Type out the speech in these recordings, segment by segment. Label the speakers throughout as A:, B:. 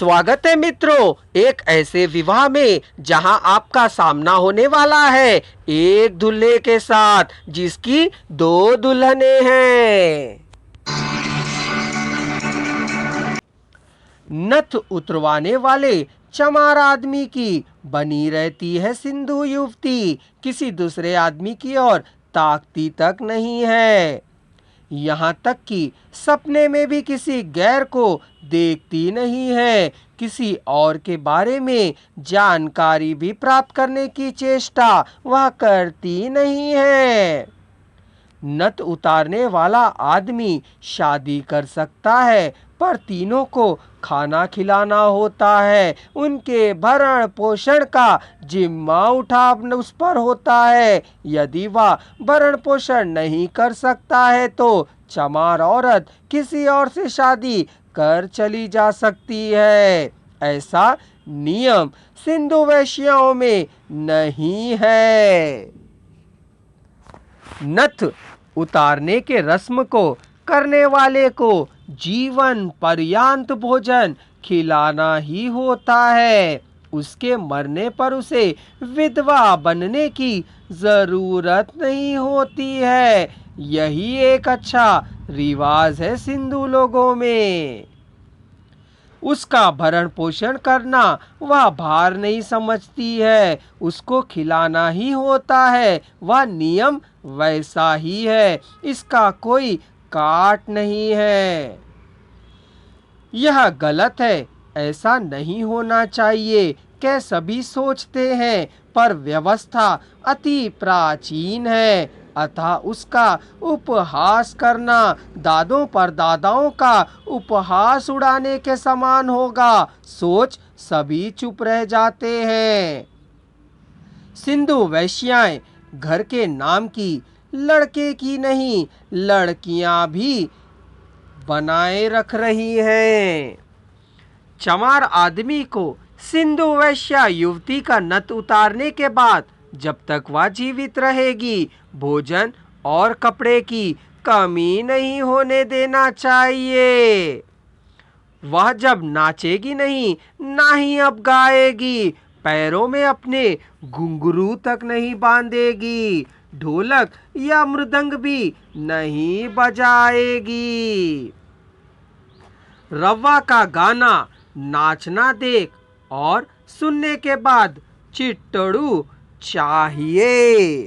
A: स्वागत है मित्रों, एक ऐसे विवाह में जहां आपका सामना होने वाला है एक दूल्हे के साथ जिसकी दो दुल्हनें हैं। नथ उतरवाने वाले चमार आदमी की बनी रहती है सिंधु युवती, किसी दूसरे आदमी की ओर ताकती तक नहीं है। यहाँ तक कि सपने में भी किसी गैर को देखती नहीं है, किसी और के बारे में जानकारी भी प्राप्त करने की चेष्टा वह करती नहीं है। नथ उतारने वाला आदमी शादी कर सकता है, पर तीनों को खाना खिलाना होता है, उनके भरण पोषण का जिम्मा उठा उस पर होता है। यदि वह भरण पोषण नहीं कर सकता है तो चमार औरत किसी और से शादी कर चली जा सकती है। ऐसा नियम सिंधु वैश्याओं में नहीं है। नथ उतारने के रस्म को करने वाले को जीवन पर्यंत भोजन खिलाना ही होता है। उसके मरने पर उसे विधवा बनने की जरूरत नहीं होती है। यही एक अच्छा रिवाज है सिंधु लोगों में। उसका भरण पोषण करना वह भार नहीं समझती है, उसको खिलाना ही होता है। वह नियम वैसा ही है, इसका कोई काट नहीं है। यह गलत है, ऐसा नहीं होना चाहिए क्या सभी सोचते हैं, पर व्यवस्था अति प्राचीन है, अतः उसका उपहास करना दादों पर दादाओं का उपहास उड़ाने के समान होगा। सोच सभी चुप रह जाते हैं। सिंधु वैश्याएं घर के नाम की, लड़के की नहीं, लड़कियां भी बनाए रख रही हैं। चमार आदमी को सिंधु वैश्या युवती का नथ उतारने के बाद जब तक वह जीवित रहेगी भोजन और कपड़े की कमी नहीं होने देना चाहिए। वह जब नाचेगी नहीं, ना ही अब गाएगी, पैरों में अपने घुंघरू तक नहीं बांधेगी, ढोलक या मृदंग भी नहीं बजाएगी। रवा का गाना नाचना देख और सुनने के बाद चिट्टड़ू चाहिए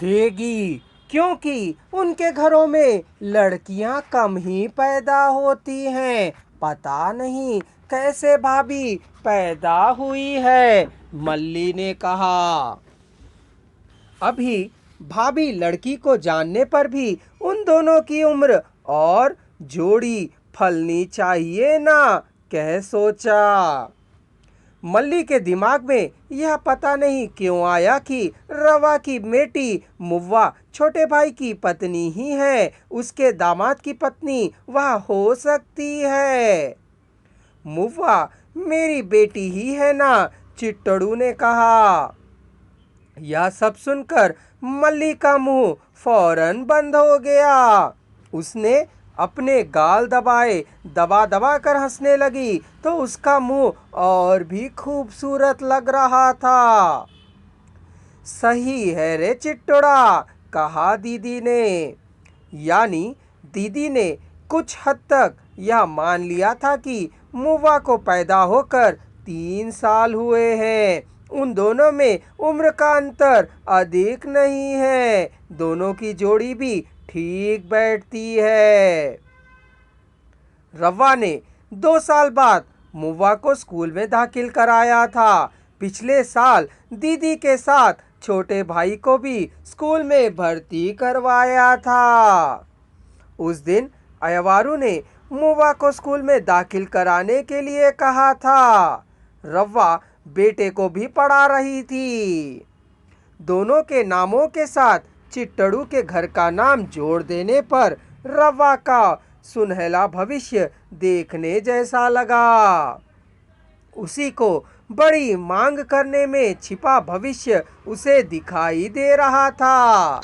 A: देगी, क्योंकि उनके घरों में लड़कियां कम ही पैदा होती हैं। पता नहीं कैसे भाभी पैदा हुई है, मल्ली ने कहा। अभी भाभी लड़की को जानने पर भी उन दोनों की उम्र और जोड़ी फलनी चाहिए ना, कह सोचा। मल्ली के दिमाग में यह पता नहीं क्यों आया कि रवा की बेटी मुव्वा छोटे भाई की पत्नी ही है, उसके दामाद की पत्नी वह हो सकती है। मुव्वा मेरी बेटी ही है ना, चिट्टड़ू ने कहा। यह सब सुनकर मल्ली का मुंह फौरन बंद हो गया। उसने अपने गाल दबाए, दबा दबा कर हंसने लगी तो उसका मुंह और भी खूबसूरत लग रहा था। सही है रे चिट्टड़ा, कहा दीदी ने। यानी दीदी ने कुछ हद तक यह मान लिया था कि मुव्वा को पैदा होकर 3 साल हुए हैं। उन दोनों में उम्र का अंतर अधिक नहीं है, दोनों की जोड़ी भी ठीक बैठती है। रवा ने 2 साल बाद मुव्वा को स्कूल में दाखिल कराया था। पिछले साल दीदी के साथ छोटे भाई को भी स्कूल में भर्ती करवाया था। उस दिन अयवारू ने मुव्वा को स्कूल में दाखिल कराने के लिए कहा था। रवा बेटे को भी पढ़ा रही थी। दोनों के नामों के साथ चिट्टड़ू के घर का नाम जोड़ देने पर रवा का सुनहला भविष्य देखने जैसा लगा। उसी को बड़ी मांग करने में छिपा भविष्य उसे दिखाई दे रहा था।